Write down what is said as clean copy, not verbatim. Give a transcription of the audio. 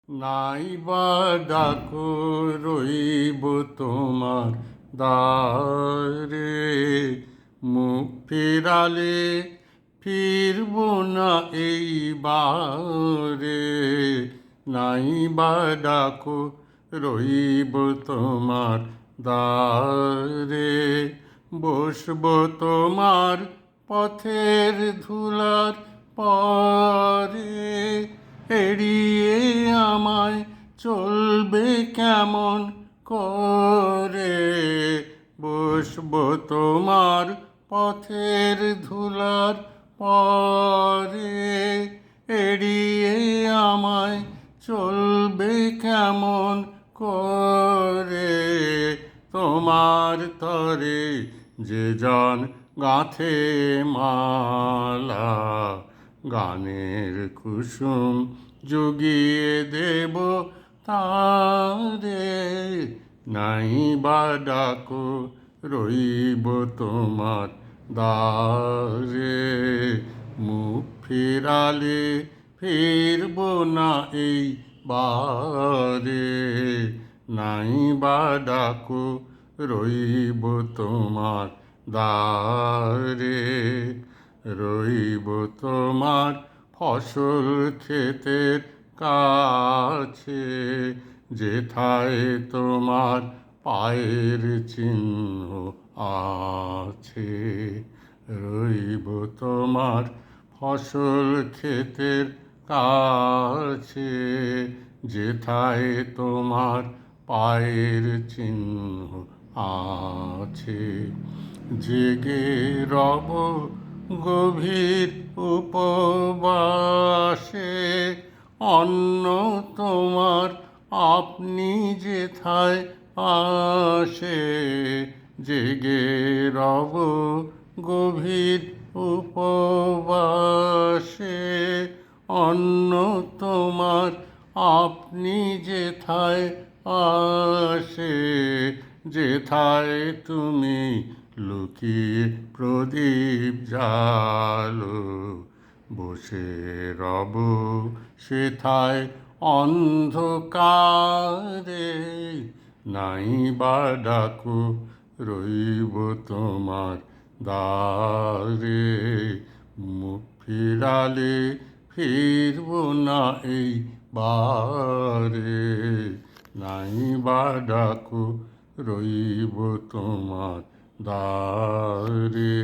নাই বা ডাকো রইব তোমার দ্বারে, মুখ ফিরালে ফিরব না এইবারে। নাই বা ডাকো রইব তোমার দ্বারে, বসব তোমার পথের ধুলার পরে। এড়িয়ে আমায় চলবে কেমন করে, বসব তোমার পথের ধুলার পরে। এড়িয়ে আমায় চলবে কেমন করে, তোমার তরে যে জন গাঁথে মালা, গানের কুসুম জুগিয়ে দেব তারে। নাই বা ডাকো রইব তোমার দ্বারে, মুখ ফিরালে ফিরব না এই বারে। নাই বা ডাকো রইব তোমার দ্বারে, রইব তোমার ফসল ক্ষেতের কাছে, যেথায় তোমার পায়ের চিহ্ন আছে। রইব তোমার ফসল ক্ষেতের কাছে, যেথায় তোমার পায়ের চিহ্ন আছে। জেগে রব গভীর উপবাসে, অন্ন তোমার আপনি যেথায় আসে। জেগে রব গভীর উপবাসে, অন্ন তোমার আপনি যেথায় আসে। যেথায় তুমি লুকিয়ে প্রদীপ জালো, বসে রব সেথায় অন্ধকারে। নাই বা ডাকো রইব তোমার দ্বারে, মুখ ফিরালে ফিরব না এই বারে। নাই বা ডাকো রইব তোমার দ্বারে।